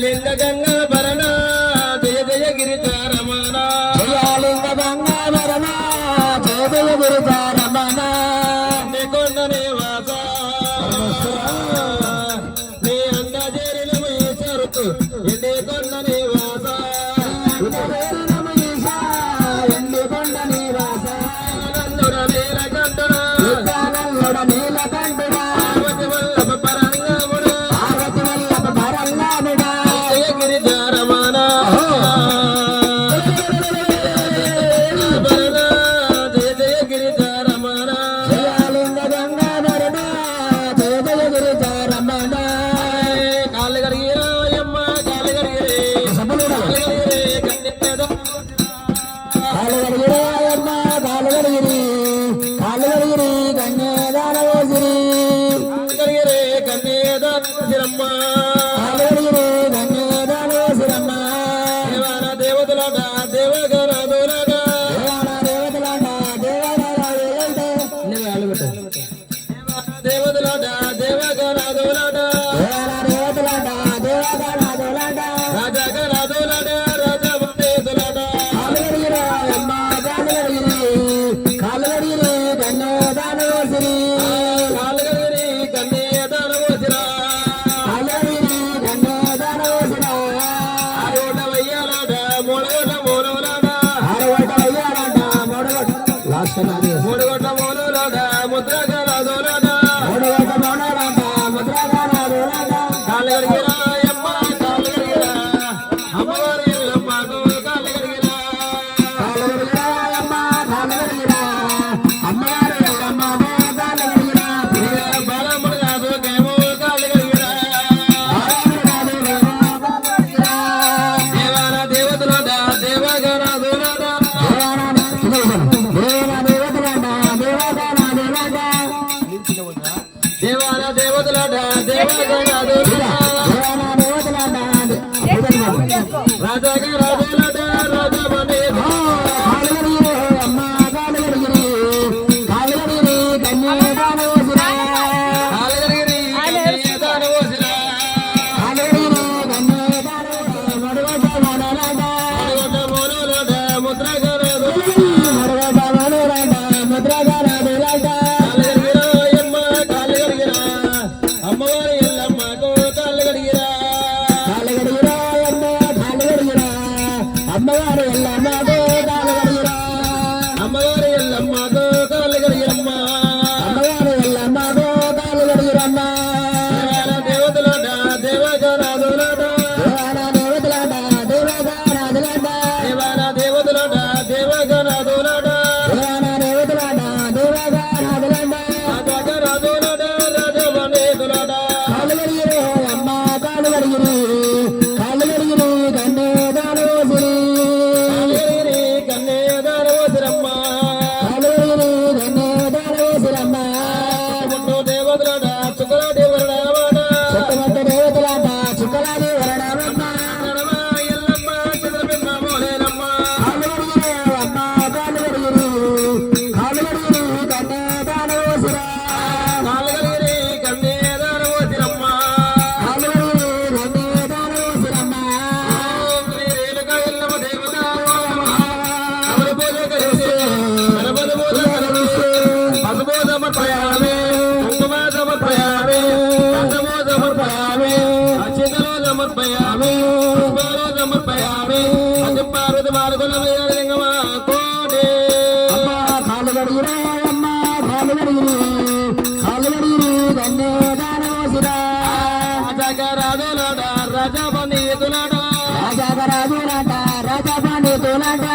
లింగ గంగా భరణ జయ జయ గిరిజారమణ లింగ గంగా భరణ జయ జయ గిరిజారమణ కొండ నివాస నీ అండ చేరిన సరుకు ఎండి కొండ నివాస ఎండి కొండ నివాస నందుడ నీలకంఠుడ నందుడ నీలకంఠుడ పార్వతి వల్లభ పరంగముడ పార్వతి వల్లభ పరంగముడ జయ గిరిజారమణ భరణ జయ జయ గిరిజారమణ లింగ గంగా భరణ జయ జయ గిరిజారమణ కాళ్ళు కడిగిరాయమ్మ కాళ్ళు కడిగిరే కన్నెద కాలుగడిగిరాయమ్మ కాలుగడిగిరి కాలుగడిగిరి కన్యేదాన ఓసిరి కడిగిరే కన్నెద శిరమ్మ కాలుగడిగిరి కన్యేదాన ఓసిరమ్మ దేవాన దేవతలాట దేవగరాదులాట దేవాన దేవతలాట దేవగరాదులాట దేవతలాట దేవగరాదులాట దేవాన దేవతలాట దేవగరాదులాట రాజగరాదులాట రాజవందేదులాట కాలుగడిగిరాయమ్మ కాలుగడిగిరి కాలుగడిగిరి కన్యేదాన ఓసిరి కాళ్ళు కడిగిరి కన్నెదాన ఓసిరా కాలుగడిగిరి కన్యేదాన ఓసిరా ఆరోట వయ్యాలాట మూడగొట్ట మూలవలాట ఆరవట అయ్యారంట మూడవట లాస్ట్ నాది మూడగొట్ట మూలవలాట ముద్రగరాదులాట మూడవట మూడవట ముద్రగారాదులాట కాళ్ళు కడిగిరాయమ్మ కాళ్ళు కడిగిరా అమ్మవారి ఎల్లమ్మకు కాళ్ళు కడిగిరా కాలుగడిగిరాయమ్మ కాలుగడిగిరా అమ్మవారి ఎల్లమ్మ కాలుగడిగిరా బాలమ్మడు కాదు కేమో కాళ్ళు కడిగిరా కాలుగడిగిరా దేవాన దేవతలాట దేవగరాదులాట దేవాన దేవతలాట దేవగరాదులాట రాజగరాదులాట రాజమనే కాలగరిగిరి కన్యదాన ఓసిరా మడగొట్ట మూలవలాట ముద్రగరాదులాట కాలగరిగిరాయమ్మ కాలగరిగిరా అమ్మవారి ఎల్లమ్మకు కాలగరిగిరా అమ్మవారు ఎల్లమ్మకు కాలుగడిగిరా అమ్మవారి ఎల్లమ్మకు కాలగరిగిరమ్మ అమ్మవారు ఎల్లమ్మకు కాలుగడిగిరమ్మ దేవతలాట దేవగరాదులాట దేవాన దేవతలాట దేవగారాదులాట దేవాన దేవతలాట దేవగరాదులాట దేవాన దేవతలాట దేవగారాదులాట రాజగరాదులాట రాజవనేదులాట కాలుగడిగిరి అమ్మ కాలుగడిగిరి కాలుగడిగిరి కన్యేదాన ఓసిరి కాలగరిగిరి కన్యదాన ఓసిరమ్మ కాలుగడిగిరి కన్యేదాన ఓసిరమ్మ పుట్టు దేవతలాట చుక్కలాటి వరడావాట చుట్టుపట్టు దేవతలాట చుక్కలాది వరడాలమ్మ నడమ ఎల్లమ్మ చంద్రబింబ మోలేనమ్మ కాలుగడిగిరి అమ్మ కాలుగడిగిరి కాలుగడిగిరి కన్యేదాన ఓసిరా కాలగరిగిరి కన్యదాన ఓసిరమ్మ కాలుగడిగిరి కన్యేదాన ఓసిరమ్మ ఓం శ్రీ రేణుక ఎల్లమ్మ దేవత అమర పూజ కలిసి గణపతి పూజ కలిసి పసుపు సమర్పయామి కుంకుమ సమర్పయామి గంధము సమర్పయామి అక్షితలు సమర్పయామి పుష్పాలు సమర్పయామి అతిపార్వతి మార్గుల లింగమ కోటి అమ్మ కాలుగడిగిరి అమ్మ కాలుగడిగిరి కాలుగడిగిరి కన్యేదాన ఓసిరా రాజగరాదులాట రాజపనీతులాట రాజాగరాజులాట రాజాపాండితులాట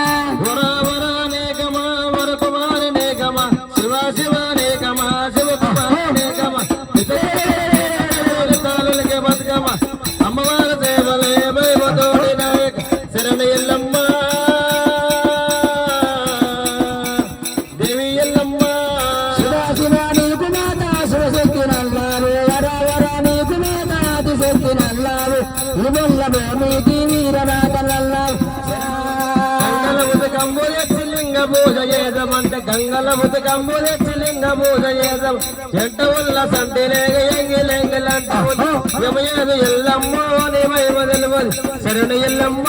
వరవరనేకమ వరకుమారనేకమ శివ శివనేకమ శివకుమారనేకమ తాళులకే బతుకమ్మ అమ్మవారి సేవలే భయమతోడి నాయక శరణ ఎల్లమ్మ ముత కమ్ము తెచ్చి లింగ పూజ చేద్దాం ఎంట ఉల్ల సంతిలేగ ఎంగిలెంగిలంటావు యమయేదు ఎల్లమ్మ నీ మహిమ తెలువది శరణు ఎల్లమ్మ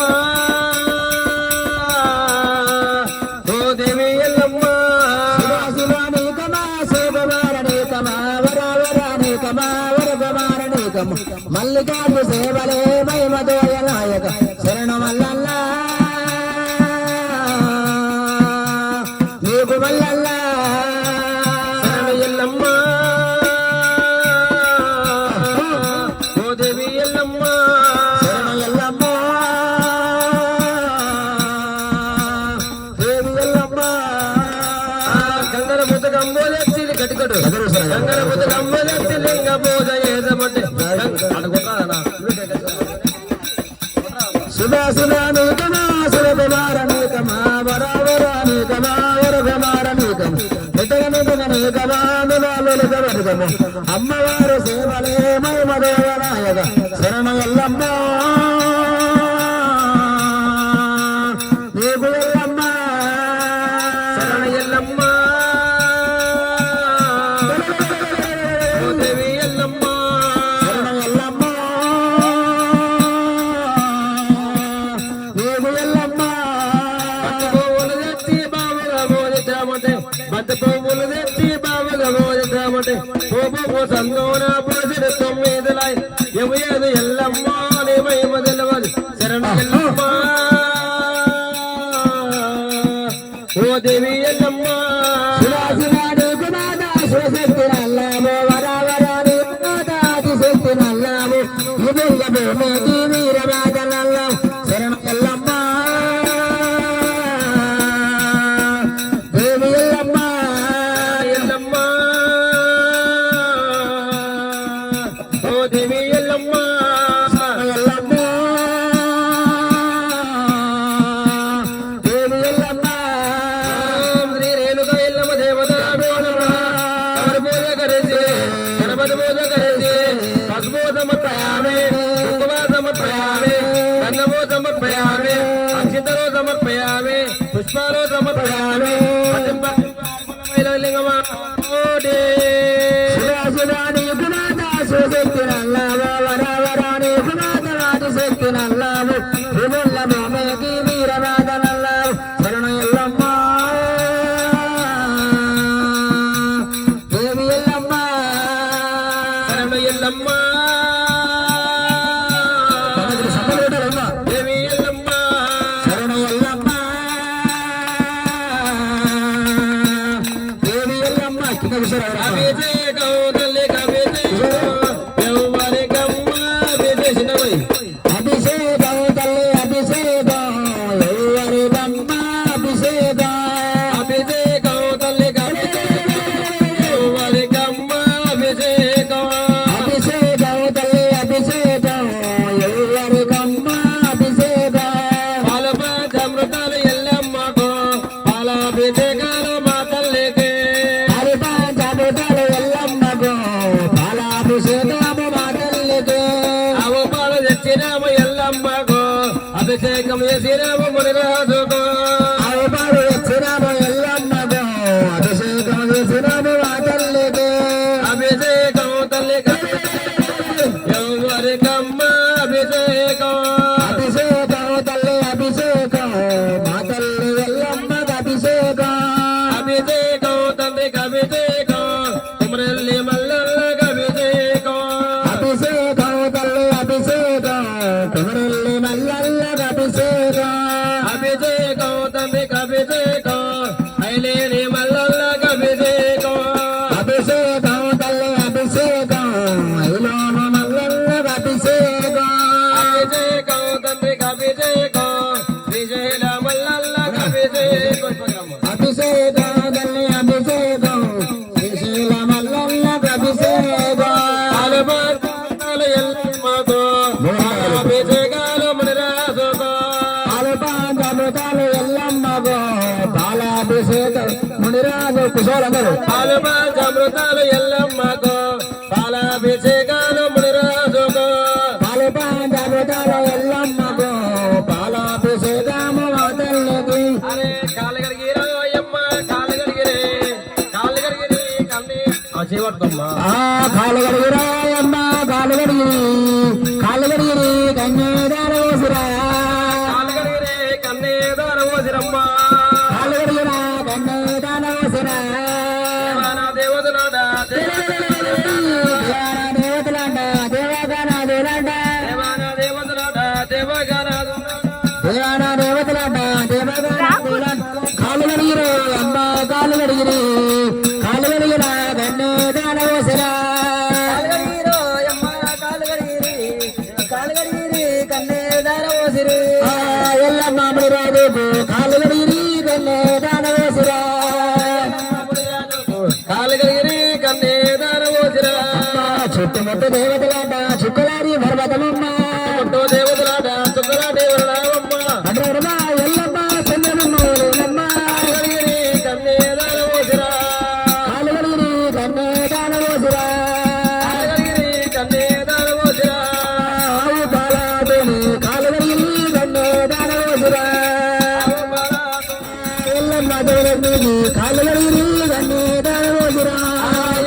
ఓ దేవి ఎల్లమ్మ మల్లికార్జు సేవలే మహిమదోయ నాయక శరణు మల్లల్ల నీకు మల్లల్ల శరణు ఎల్లమ్మ ఓ దేవి ఎల్లమ్మ శరణు ఎల్లమ్మ దేవి ఎల్లమ్మ గంగర ముత కమ్ము తెచ్చి కటికడు గంగర ముత కమ్ము తెచ్చి లింగ పూజ చేద్దామంటే సుధా సుధా నూతన సురకుమార నూతమా వరావర నూతమా వరకుమార నూతమ నితగ నితగ నూతమా నులాలులుగ వరకము అమ్మవారు సేవలే మహిమదేవ నాయక శరణ ఎల్లమ్మ నీకు ఎల్లమ్మ శరణ ఎల్లమ్మ ఓ దేవి ఎల్లమ్మ శరణ ఎల్లమ్మ నీకు ఎల్లమ్మ పువ్వులు తెచ్చి బాబుగా మోదిద్దామంటే బంతి పువ్వులు తెచ్చి బాబుగా మోదిద్దామంటే పువ్వు సందోన పురుషుడు తొమ్మిదిలాయ్ యమయేదు ఎల్లమ్మ నీ మహిమ తెలవదు శరణ ఎల్లమ్మ ఓ దేవి ఎల్లమ్మ శివాశివాడు కుమార శివశక్తి నల్లాము వరావరాని మాతాది శక్తి నల్లాము ఇదిగ భూమికి వీరమాత నల్లాం శరణ ఎల్లమ్మ దేవి ఎల్లమ్మ ఎల్లమ్మ ఓ దేవి ఎల్లమ్మ ఎల్లమ్మ దేవి ఎల్లమ్మ శ్రీ రేణుక ఎల్లమ్మ దేవత పూజ కరేసి గణపతి పూజ కరేసి పసుపు సమర్పయామి కుంకుమ సమర్పయామి గంధము సమర్పయామి అక్షింతలు సమర్పయామి పుష్పాలు సమర్పయామి లింగమా శివాశివాని కుమార శివశక్తి నల్లాము వరావరాని కుమార శక్తి నల్లాము విముల్ల భూమికి వీరమాత నల్లాము శరణ ఎల్లమ్మ దేవి ఎల్లమ్మ శరణ ఎల్లమ్మ దేవి ఎల్లమ్మ శరణ ఎల్లమ్మ దేవి ఎల్లమ్మ కింద కూర్చోరా అభిషేకం తల్లి అభిషేకం ఎవరికమ్మ అభిషేకమై అభిషేకం తల్లి అభిషేకం ఎవరికమ్మ అభిషేకం అభిషేకం తల్లి ఎవరికమ్మ అభిషేకం అభిషేకం తల్లి అభిషేకం ఎవరికమ్మ అభిషేకం పాలపాంచామృతాలు ఎల్లమ్మకు పాలాభిషేకాలు మా తల్లికి హరిపాంచామృతాలు ఎల్లమ్మకు పాలాభిషేకము మా తల్లికి అవు పాలు తెచ్చినాము ఎల్లమ్మకు అభిషేకం చేసినాము మునిరాజుకు అవిపాడు వచ్చినాము ఎల్లమ్మకు అభిషేకం చేసినాము మా తల్లికి అభిషేకం తల్లి ఎవరికమ్మ అభిషేకం అభిషేకం తల్లి అభిషేకం మా తల్లి ఎల్లమ్మకు అభిషేకం అభిషేకం తండ్రికి అభిషేకం కుమరెల్లి మల్లల్లకి అభిషేకం అభిషేకం తల్లి అభిషేకం కుమరెల్లి మల్లల్లకు అభిషేకం అభిషేకం తండ్రికి అభిషేకం ఐలేని మల్లల్లకి అభిషేకం అభిషేకం తల్లి అభిషేకం ఐలోను మల్లల్లకు అభిషేకం అభిషేకం తండ్రికి అభిషేకం శ్రీశైల మల్లల్లకి అభిషేకం అభిషేకం తల్లి అభిషేకం శ్రీశైల మల్లల్లకు అభిషేకం పాలపాంచాలు ఎల్లమ్మకు పాలాభిషేకాలు మునిరాజుకు పాలపాంచామృతాలు ఎల్లమ్మకు పాలాభిషేకం మునిరాజు కుశోలందరూ పాలపాంచామృతాలు ఎల్లమ్మకు పాలాభిషేకాలు మునిరాజుకు పాలపాంచామృతాలు ఎల్లమ్మకు పాలాభిషేకము మా తల్లికి అరే కాలు కడిగిరా అయ్యమ్మ కాలు కడిగిరే కాలు గడిగిరా అమ్మ కాలు గడిగిరి కన్నేదార ఓసిరా కాలు గడిగిరే కన్నేదార ఓసిరమ్మ కాలు గడిగిరా కన్నేదార ఓసిరా దేవతలాట దేవతలాట దేవగాన దేలాట దేవాన దేవతలాట దేవగాన కాలు గడిగిరి అమ్మ కాలు గడిగిరి కన్నేదార ఓసిరా ఎల్లమ్మ రాజు కాలు గడిగిరి కన్నేదార ఓసిరా కాలుగలిగిరి కన్నేదార ఓసిరా చుట్టుముట్టు దేవతలాట చుక్కలారి పర్వతమమ్మ దేవతలాట చుక్కలాటి వరడావమ్మ అడరమా ఎల్లమ్మ చంద్రమమ్మ కాలుగలిగిరి కన్నేదార ఓసిరా కాలుగలిగిరి కన్నేదార ఓసిరా కాలుగలిగిరి కన్నేదార ఓసిరా ఆవు బాలాదేవి కాలుగలిగిరి కన్నేదార ఓసిరా ఎల్లమ్మ దేవతకి కాలుగలిగిరి కన్నేదార ఓసిరా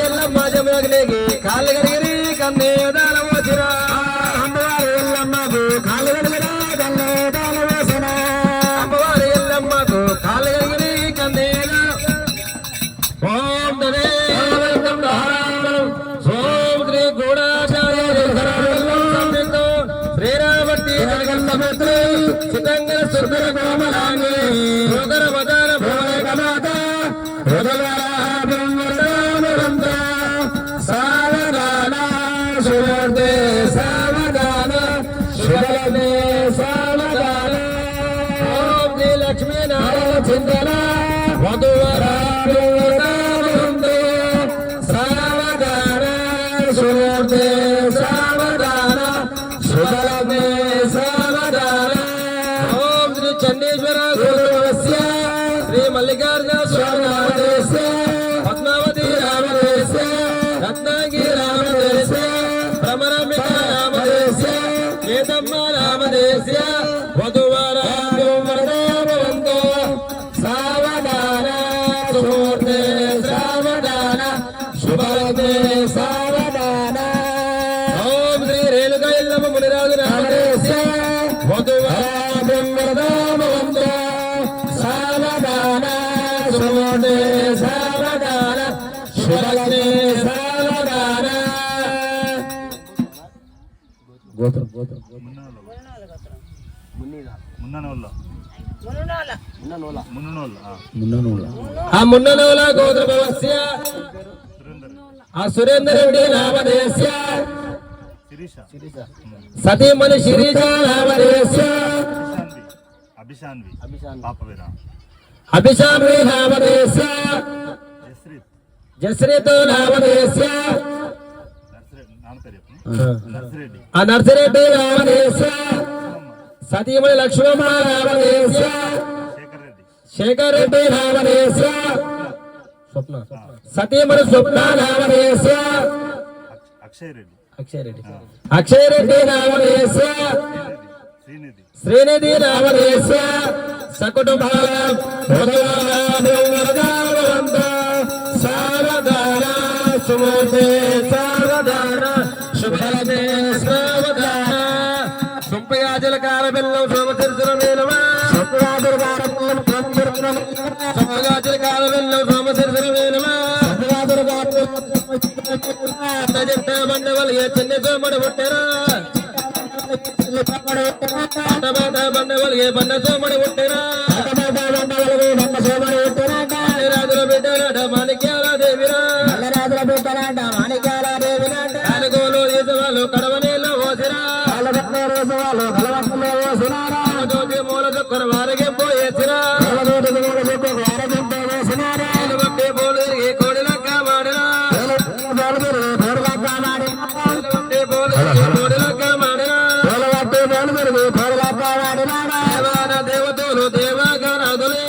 ఎల్లమ్మ జమలగిరికి కాలుగలిగిరి కన్నేదార ఓసిరా అమ్మవారు ఎల్లమ్మకు కాలుగలిగిరా కన్నేదార ఓసిరా అమ్మవారి ఎల్లమ్మకు కాలుగలిగిరి కన్నేదార ఓం తదే ఓం శ్రీ గూఢాచార్య శ్రీరామర్తి జగన్మత్రి సితంగర సుందర కోమలాంగి సుందర వదన భోగమాత సావధాన సువర్దే సావధాన శుభలదే సావధాన ఓం శ్రీ లక్ష్మీ నారాయణ చింతన వధువరాందే సావధాన సువర్దే సావధాన శుభలదే సావధాన ఓం శ్రీ చండీశ్వర గురువస్య శ్రీ మల్లికార్జున స్వామి స్వర్ణాదేశ పద్మావతి రామదేశ రత్నాగిరి రామదేశ భ్రమరమిక రామదేశ కేతమ్మ రామదేశ వధువరామవంతో సావధాన సుమూర్తే సావధాన శుభలతే సావధాన ఓం శ్రీ రేణుక ఎల్లమ్మ మునిరాజు రామదేశ వధువరామవంతో సావధాన సుమూర్తే సావధాన శుభలతే సావధాన గోత్రం ఆ మున్ననోల గోత్రభవస్య ఆ సురేందర్ రెడ్డి రామదేశ్య సతీమణి శిరీష రామదేశ్య అభిశాన్వి పాపవేరా అభిషామి రామదేశ్య జశ్రీతో రామదేశ్య నాన్న పేరు చెప్పు నర్సిరెడ్డి ఆ నర్సిరెడ్డి రామదేశ్య సతీమణి లక్ష్మమ్మ రామదేశ్య శేఖర్ రెడ్డి శేఖర్ రెడ్డి రామదేశ్య స్వప్న సతీమణి స్వప్న రామదేశ్య అక్షయ్ రెడ్డి అక్షయ్ రెడ్డి రామదేశ్య శ్రీనిధి శ్రీనిధి రామదేశ్య సకుటుంబాల సావధాన సుమూర్తే సావధాన శుభలతే సావధాన సుంపయాజల కాల బెల్లం సోమశిరసుల నీలమా సుంపయాజల కాల బెల్లం సోమశిరసుల నీలమా చెట్ట బండవల్ ఏ చిన్న సోమడు పుట్టరా బండవల్ ఏ బండ సోమడు పుట్టరా రాజుల బిడ్డలాట మాణిక్యాల దేవిరా అనుకోలు ఈసవాళ్ళు కడవ నీళ్ళు పోసిరా మూల చొక్కర వారికి పోయేసిరా బట్టి పోలు తిరిగి కోడిలక్క మాడిరా బట్టి పోలు తిరిగి కోడిలక్క మాడిరా దేవాన దేవతలు దేవాగనాథులే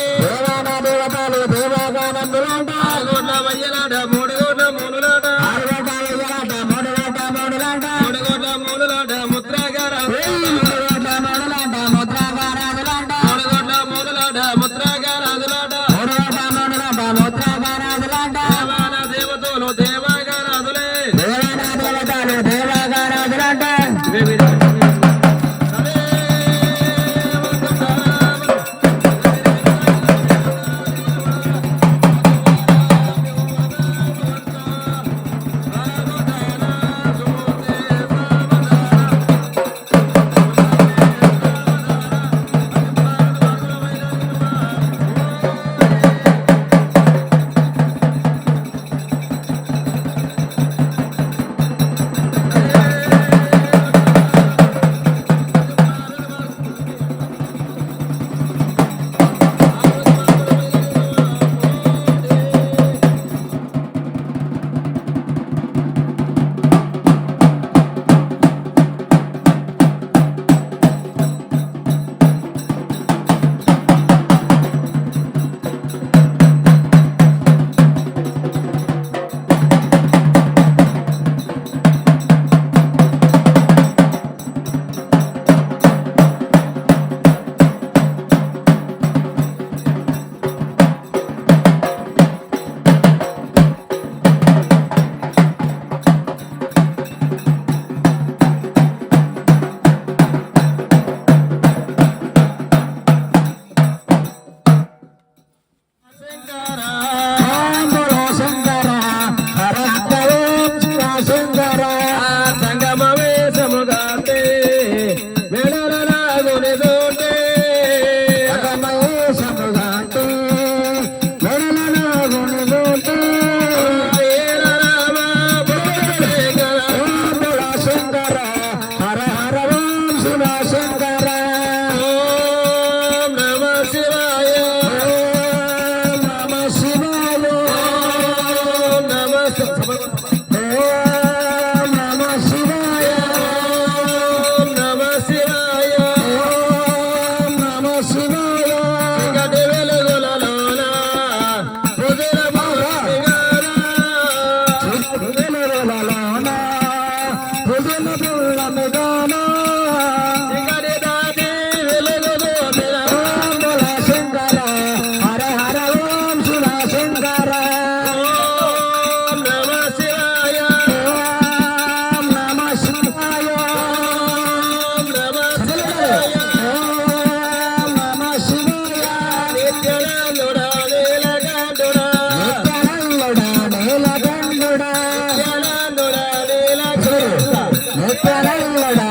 ముత్యాలల్లడా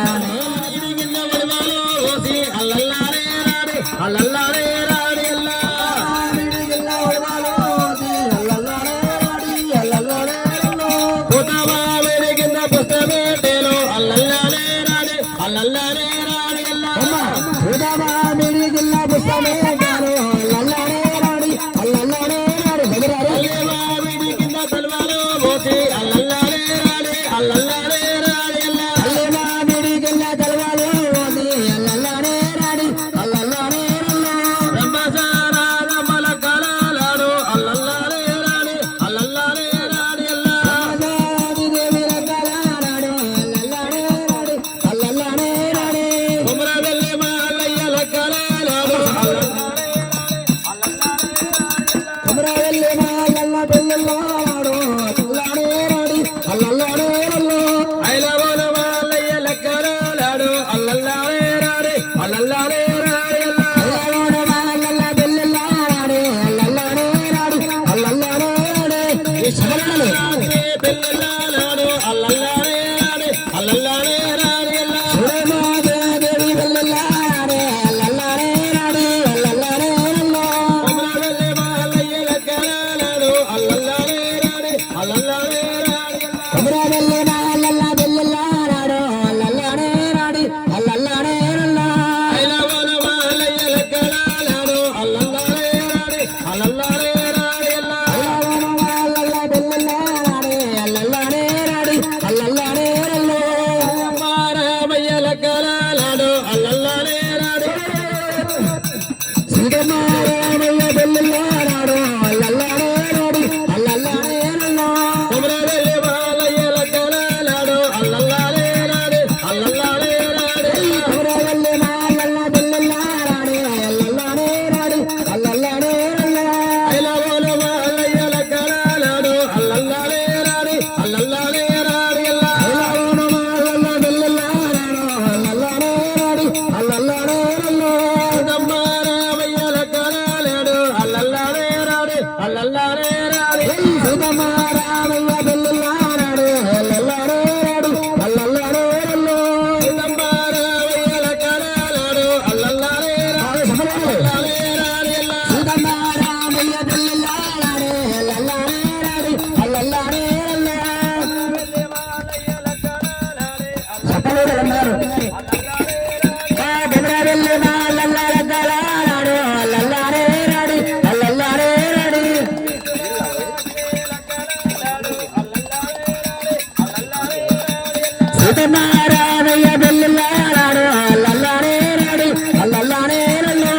ఇడిగిన్న వడివాలో ఓసి అల్లల్లారే రాడి అల్లల్లారే రాడి అల్లా మిడిగిల్ల వడవాలోసి అల్లల్లాడే రాడి అల్లల్లాడే రల్లో పుతవా వెలిగిన్న పుస్తమేటేలో అల్లల్లారే రాడి అల్లల్లారే రాడి అల్లా ఉదవా మిడిగిల్ల పుస్తమే గాను అల్లల్లాడే రాడి అల్లల్లాడే రాడి బెదరారే అల్లేవా విడిగిన్న తల్వాలో ఓసి అల్లల్లారే రాడి అల్లల్లారే రాడి అల్లా అల్లెమా మిడిగిల్ల తలవాలో ఓసి అల్లల్లాడే రాడి అల్లల్లాడే రల్లో రమ్మసారా రమ్మల కళలాడు అల్లల్లారే రాడి అల్లల్లారే రాడి అల్లా కుమర వెళ్ళి మాలయ్యల కళలాడు ఐలవన మాలయ్యల కళలాడు అల్లల్లారే రాడి అల్లల్లారే రాడి అల్లా శబరిమలే పిల్లలాడు అల్లల్లారే రాడి అల్లల్లారే రాడి అల్లా కుమర వెళ్ళి మాలయ్యల కళలాడు అల్లల్లారే రాడి అల్లల్లారే రాడి అల్లా ఐలవన మాలయ్యల కళలాడు అల్లల్లారే రాడి అల్లల్లారే రాడి అల్లా మారామయ్యల కళలాడు అల్లల్లారే రాడి కుమర వెళ్ళి మాలయ్యల కళలాడు అల్లల్లారే రాడి అల్లల్లారే రాడి అల్లా ఐలవన మాలయ్యల కళలాడు అల్లల్లారే రాడి అల్లల్లారే రాడి అల్లా మారామయ్యల కళలాడు అల్లల్లారే రాడి అల్లల్లారే రాడి మారామయ్యల కళలాడు అల్లల్లారే రాడి అల్లల్లారే రాడి అల్లా సుతమారామయ్య బెల్లాడు అల్లల్లాడే రాడి అల్లల్లాడే రల్లో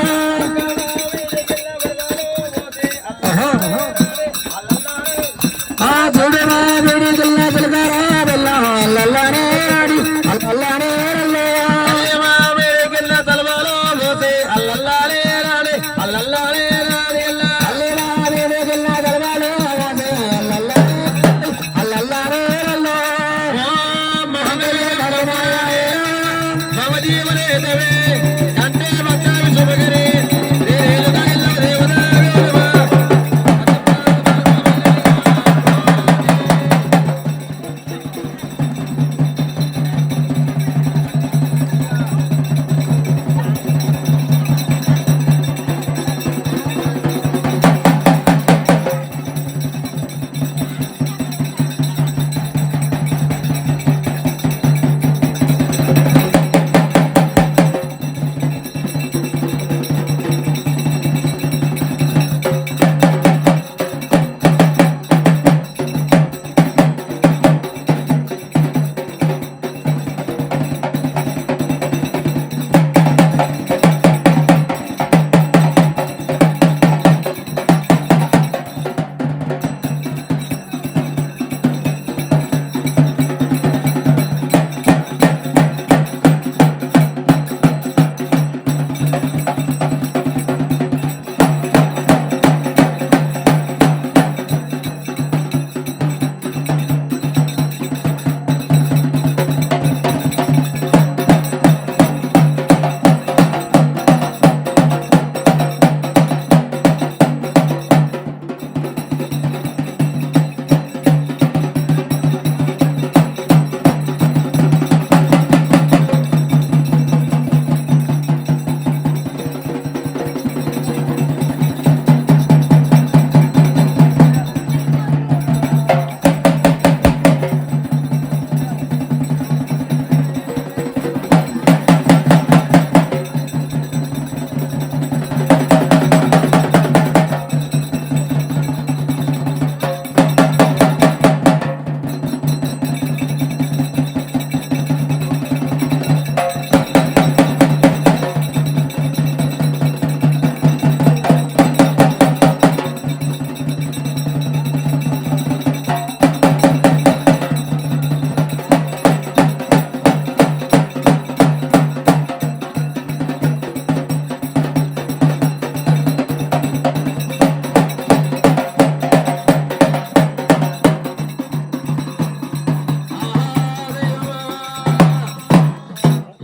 ఆ చూడరా వేడిగల్ల పిలగారా బెల్ల అల్లల్లాడే రాడి అల్లల్లాడే రల్లో వెలిగిన్న తలవాలో మోసి అల్లల్లారే రాడి అల్లల్లారే రాడి అల్లా అల్లెలా వేడిగల్ల గలవాలో వాసే అల్లల్లాడే రల్లో మమ జీవనే తవే కంటే భక్తావి శుభగరి రేలుగా ఇల్లు దేవతా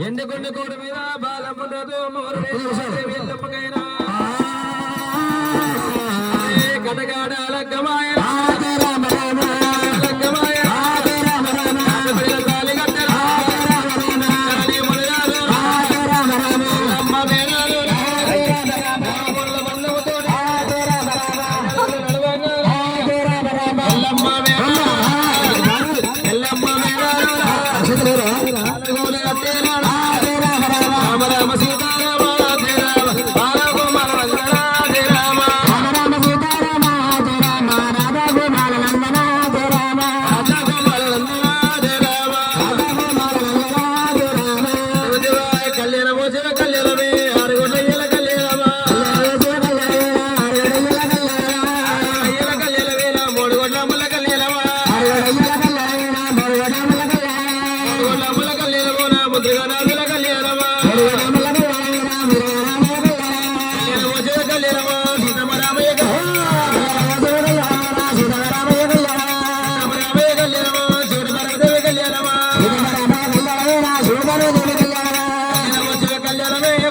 ఎందుకొండ కోట మీద బాలముండదు ఎల్లమ్మకైనా కటగాడ లగ్గమాయ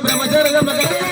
బ్రహ్మచారి